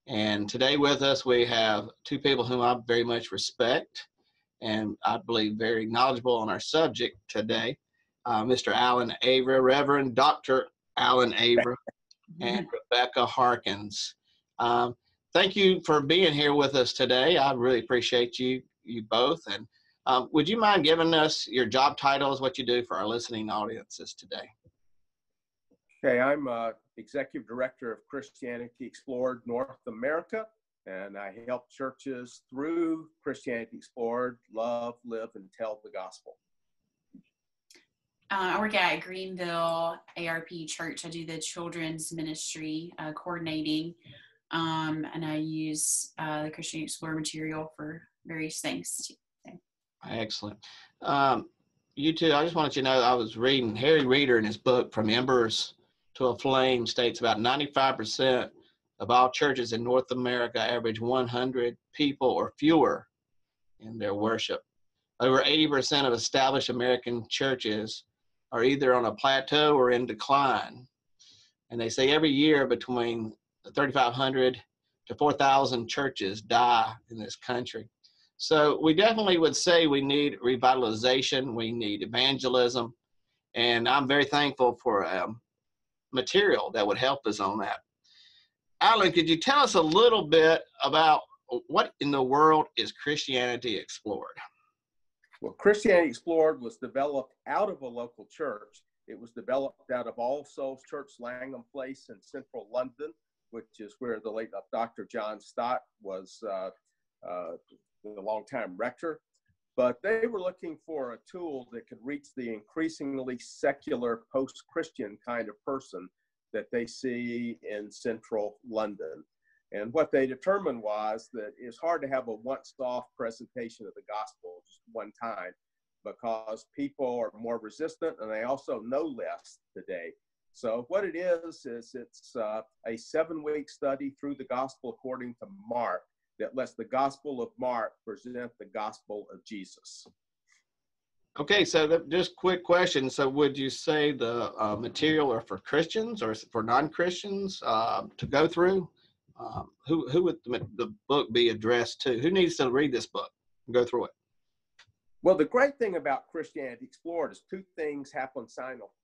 And today with us, we have two people whom I very much respect and I believe very knowledgeable on our subject today. Mr. Alan Avra, Reverend Dr. Alan Avra, and Rebecca Harkins. Um, Thank you for being here with us today. I really appreciate you both. And would you mind giving us your job titles, what you do for our listening audiences today? Okay, I'm Executive Director of Christianity Explored North America, and I help churches through Christianity Explored love, live, and tell the gospel. I work at Greenville ARP Church. I do the children's ministry coordinating, and I use the Christian Explorer material for various things. Excellent. You two, I just wanted you to know, I was reading Harry Reeder in his book, From Embers to a Flame, states about 95% of all churches in North America average 100 people or fewer in their worship. Over 80% of established American churches are either on a plateau or in decline. And they say every year between 3,500 to 4,000 churches die in this country. So we definitely would say we need revitalization, we need evangelism, and I'm very thankful for material that would help us on that. Alan, could you tell us a little bit about what in the world is Christianity Explored? Well, Christianity Explored was developed out of a local church. It was developed out of All Souls Church, Langham Place in central London, which is where the late Dr. John Stott was the longtime rector. But they were looking for a tool that could reach the increasingly secular post-Christian kind of person that they see in central London. And what they determined was that it's hard to have a once-off presentation of the gospel just one time because people are more resistant and they also know less today. So what it is it's a 7-week study through the gospel according to Mark that lets the Gospel of Mark present the gospel of Jesus. Okay, so just quick question. So would you say the material are for Christians or for non-Christians to go through? Who would the book be addressed to? Who needs to read this book and go through it? Well, the great thing about Christianity Explored is two things happen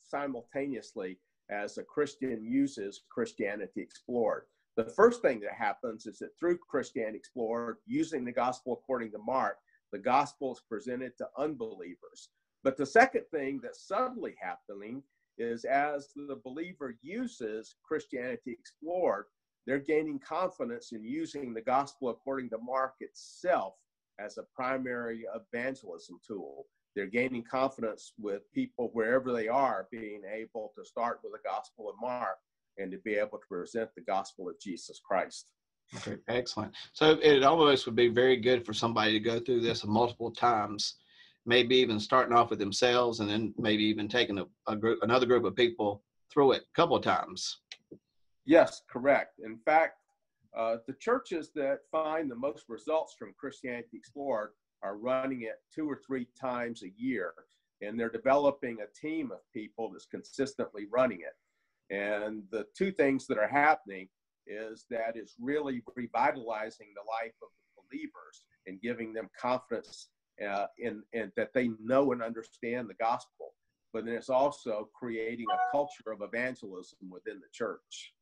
simultaneously as a Christian uses Christianity Explored. The first thing that happens is that through Christianity Explored, using the gospel according to Mark, the gospel is presented to unbelievers. But the second thing that's subtly happening is as the believer uses Christianity Explored, they're gaining confidence in using the gospel according to Mark itself as a primary evangelism tool. They're gaining confidence with people wherever they are, being able to start with the gospel of Mark and to be able to present the gospel of Jesus Christ. Okay, excellent. So it almost would be very good for somebody to go through this multiple times, maybe even starting off with themselves and then maybe even taking another group of people through it a couple of times. Yes, correct. In fact, the churches that find the most results from Christianity Explored are running it 2 or 3 times a year, and they're developing a team of people that's consistently running it. And the two things that are happening is that it's really revitalizing the life of the believers and giving them confidence in that they know and understand the gospel. But then it's also creating a culture of evangelism within the church.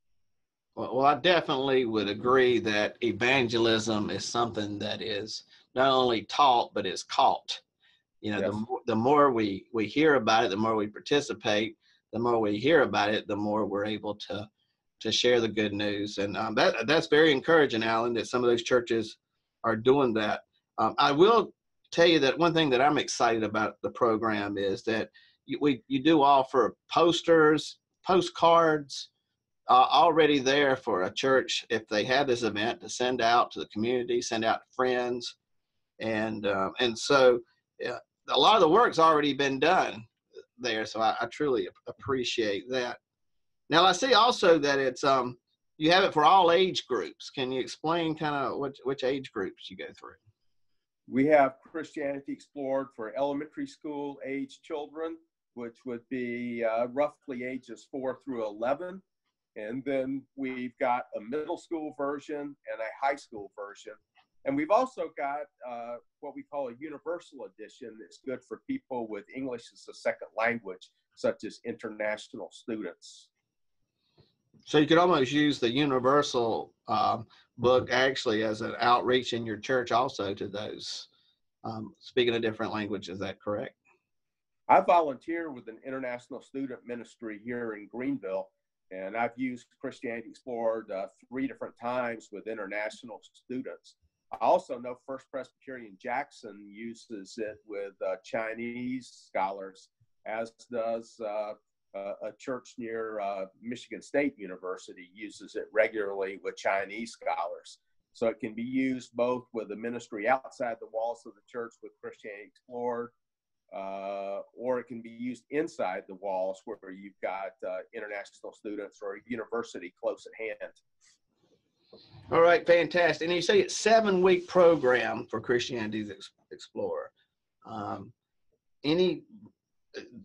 Well, I definitely would agree that evangelism is something that is not only taught, but is caught. You know, yes. The more we hear about it, the more we participate, the more we hear about it, the more we're able to share the good news. And that's very encouraging, Alan, that some of those churches are doing that. I will tell you that one thing that I'm excited about the program is that you do offer posters, postcards, already there for a church if they have this event to send out to the community, send out to friends. And so a lot of the work's already been done there. So I truly appreciate that. Now I see also that it's you have it for all age groups. Can you explain kind of which age groups you go through? We have Christianity Explored for elementary school age children, which would be roughly ages 4 through 11. And then we've got a middle school version and a high school version. And we've also got what we call a universal edition that's good for people with English as a second language, such as international students. So you could almost use the universal book actually as an outreach in your church also to those speaking a different language. Is that correct? I volunteer with an international student ministry here in Greenville, and I've used Christianity Explored 3 different times with international students. I also know First Presbyterian Jackson uses it with Chinese scholars, as does a church near Michigan State University uses it regularly with Chinese scholars. So it can be used both with a ministry outside the walls of the church with Christianity Explored, or it can be used inside the walls where you've got international students or a university close at hand. All right, fantastic. And you say it's 7-week program for Christianity Explorer.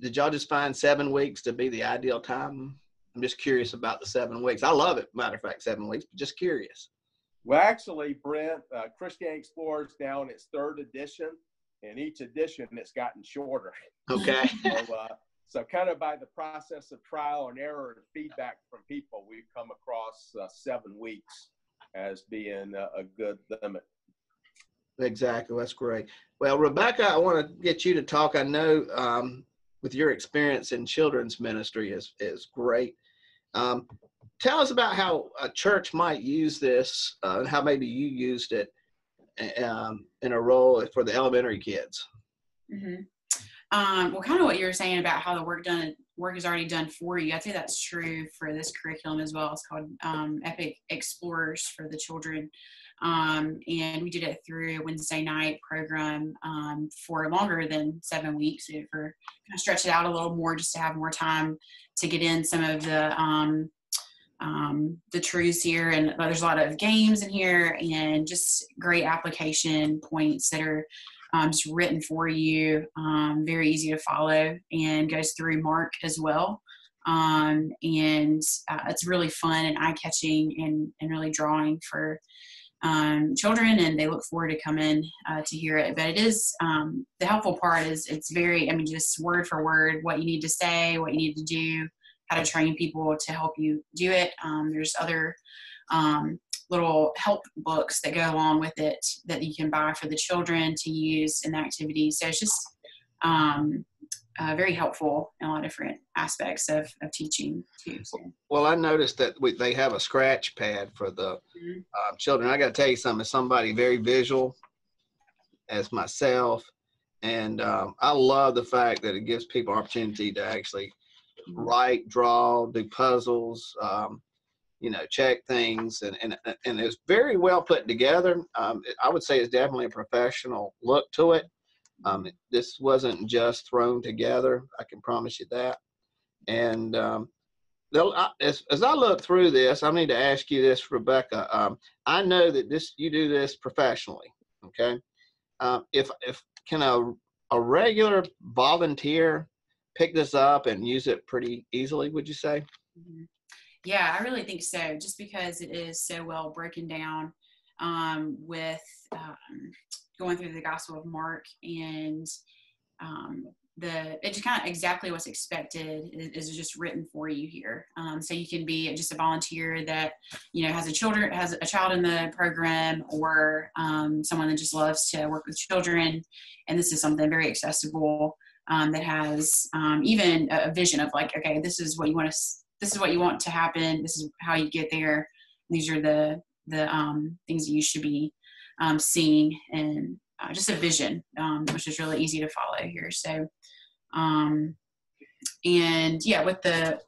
Did y'all just find 7 weeks to be the ideal time? I'm just curious about the 7 weeks. I love it. Matter of fact, 7 weeks, but just curious. Well, actually, Brent, Christianity Explorer is now in its 3rd edition, and each edition it's gotten shorter. Okay. So kind of by the process of trial and error and feedback from people, we've come across 7 weeks as being a good limit. Exactly. That's great. Well, Rebecca, I want to get you to talk. I know with your experience in children's ministry is great. Tell us about how a church might use this and how maybe you used it in a role for the elementary kids. Mm-hmm. Well, kind of what you were saying about how the work is already done for you. I'd say that's true for this curriculum as well. It's called Epic Explorers for the children. And we did it through a Wednesday night program for longer than 7 weeks. So for kind of stretch it out a little more just to have more time to get in some of the truths here. And there's a lot of games in here and just great application points that are just written for you, very easy to follow, and goes through Mark as well. And it's really fun and eye-catching and really drawing for children, and they look forward to coming to hear it. But it is, the helpful part is it's very, just word for word, what you need to say, what you need to do, how to train people to help you do it. There's other little help books that go along with it that you can buy for the children to use in the activities. So it's just very helpful in a lot of different aspects of teaching too. So. Well, I noticed that they have a scratch pad for the children. I got to tell you something, as somebody very visual as myself, and I love the fact that it gives people opportunity to actually write, draw, do puzzles, check things, and it's very well put together. I would say it's definitely a professional look to it. This wasn't just thrown together. I can promise you that. And as I look through this, I need to ask you this, Rebecca. I know that you do this professionally. Okay. If can a regular volunteer pick this up and use it pretty easily, would you say? Mm-hmm. Yeah, I really think so, just because it is so well broken down with going through the Gospel of Mark, and it's just kind of exactly what's expected is just written for you here. So you can be just a volunteer that has a child in the program, or someone that just loves to work with children, and this is something very accessible that has even a vision of like, okay, this is what you want to happen. This is how you get there. These are the things that you should be seeing, and just a vision, which is really easy to follow here. So, and yeah, with the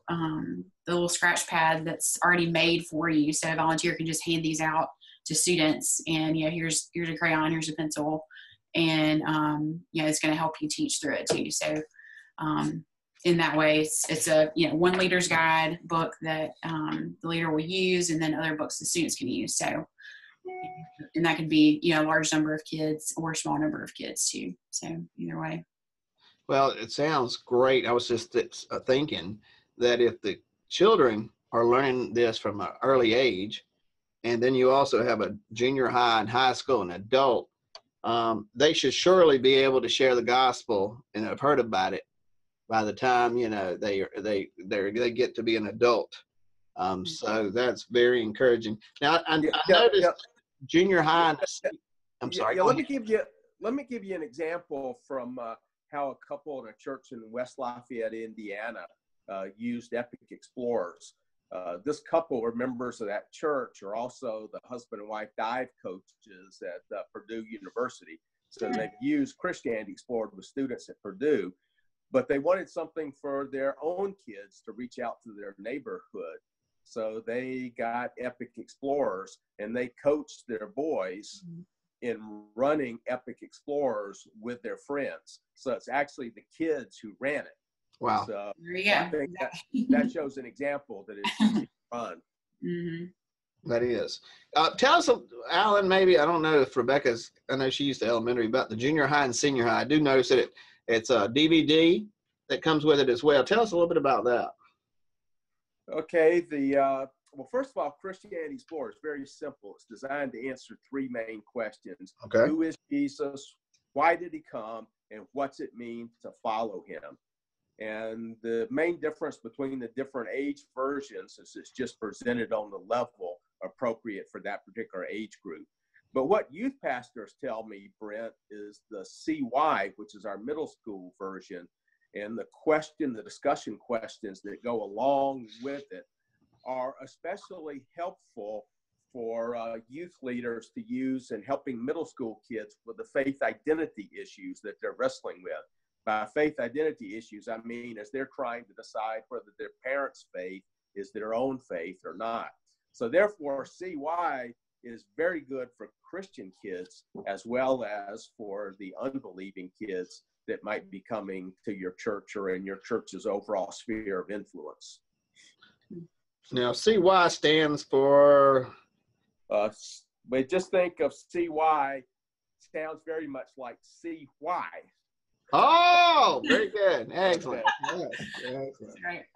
little scratch pad that's already made for you, so a volunteer can just hand these out to students, and here's a crayon, here's a pencil, and it's going to help you teach through it too. So. In that way, it's a one leader's guide book that the leader will use, and then other books the students can use. So, and that could be a large number of kids or a small number of kids too. So either way. Well, it sounds great. I was just thinking that if the children are learning this from an early age, and then you also have a junior high and high school and adult, they should surely be able to share the gospel and have heard about it by the time, you know, they get to be an adult. So that's very encouraging. Now, I noticed junior high. I'm sorry. Yeah, let me give you an example from how a couple in a church in West Lafayette, Indiana, used Epic Explorers. This couple are members of that church, are also the husband and wife dive coaches at Purdue University. So they've used Christianity Explored with students at Purdue, but they wanted something for their own kids to reach out to their neighborhood. So they got Epic Explorers, and they coached their boys in running Epic Explorers with their friends. So it's actually the kids who ran it. Wow. So Yeah. I think that shows an example that it's fun. Mm-hmm. That is. Tell us, Alan, maybe, I don't know if Rebecca's, I know she used to elementary, about the junior high and senior high. I do notice that it's a DVD that comes with it as well. Tell us a little bit about that. Okay. Well, first of all, Christianity Explored is very simple. It's designed to answer three main questions. Okay. Who is Jesus? Why did he come? And what's it mean to follow him? And the main difference between the different age versions is it's just presented on the level appropriate for that particular age group. But what youth pastors tell me, Brent, is the CY, which is our middle school version, and the discussion questions that go along with it are especially helpful for youth leaders to use in helping middle school kids with the faith identity issues that they're wrestling with. By faith identity issues, I mean as they're trying to decide whether their parents' faith is their own faith or not. So therefore, CY is very good for Christian kids as well as for the unbelieving kids that might be coming to your church or in your church's overall sphere of influence. Now, CY stands for? But just think of CY, sounds very much like CY. Oh, very good. Excellent. Yes, excellent. Right.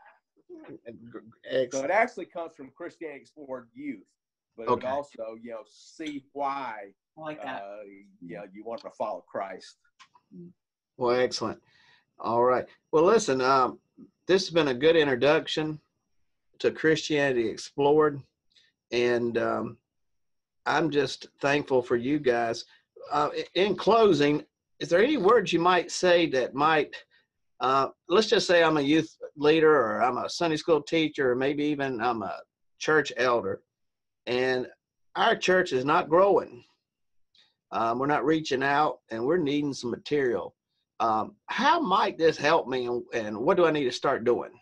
Excellent. So it actually comes from Christianity Explored Youth, but Okay. it also, CY, I like that. you want to follow Christ. Well, excellent. All right. Well, listen, this has been a good introduction to Christianity Explored, and I'm just thankful for you guys. In closing, is there any words you might say that might, let's just say I'm a youth leader, or I'm a Sunday school teacher, or maybe even I'm a church elder, and our church is not growing. We're not reaching out, and we're needing some material. How might this help me, and what do I need to start doing?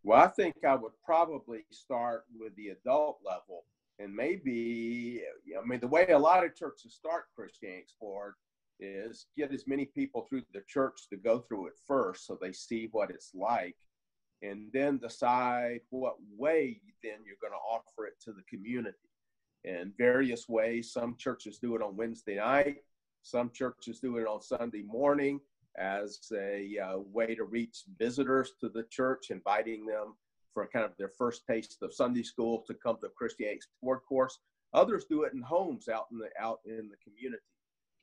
Well, I think I would probably start with the adult level. And maybe, the way a lot of churches start Christianity Explored is get as many people through the church to go through it first so they see what it's like, and then decide what way then you're going to offer it to the community in various ways. Some churches do it on Wednesday night. Some churches do it on Sunday morning as a way to reach visitors to the church, inviting them for kind of their first taste of Sunday school to come to a Christianity Explored course. Others do it in homes out in the community.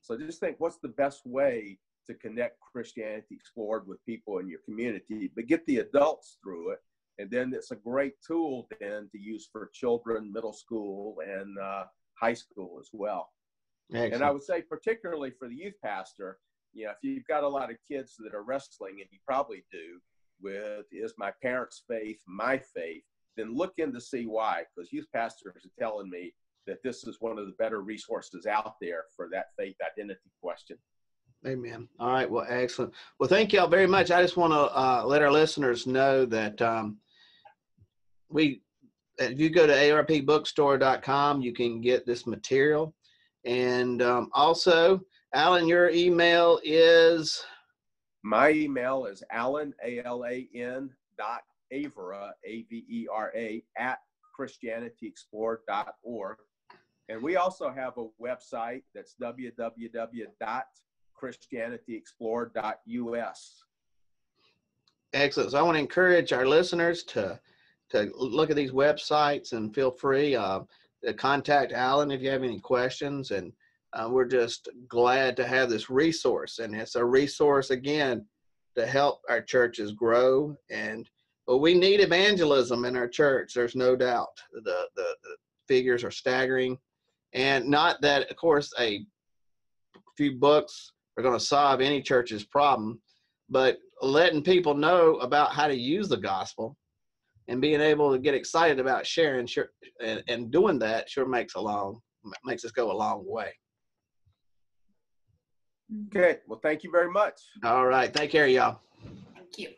So just think, what's the best way to connect Christianity Explored with people in your community, but get the adults through it. And then it's a great tool then to use for children, middle school, and high school as well. Excellent. And I would say particularly for the youth pastor, if you've got a lot of kids that are wrestling, and you probably do, with is my parents' faith my faith, then look into CY, because youth pastors are telling me that this is one of the better resources out there for that faith identity question. Amen. All right. Well, excellent. Well, thank y'all very much. I just want to let our listeners know that if you go to arpbookstore.com, you can get this material. And also, Alan, your email is? My email is Alan, ALAN, Avera, AVERA, at ChristianityExplored.org. And we also have a website that's www.ChristianityExplored.us. Excellent. So I want to encourage our listeners to to look at these websites, and feel free to contact Alan if you have any questions. And we're just glad to have this resource, and it's a resource again to help our churches grow. And well, we need evangelism in our church. There's no doubt. The figures are staggering, and not that, of course, a few books are going to solve any church's problem, but letting people know about how to use the gospel and being able to get excited about sharing and doing that sure makes us go a long way. Okay. Well, thank you very much. All right. Take care, y'all. Thank you.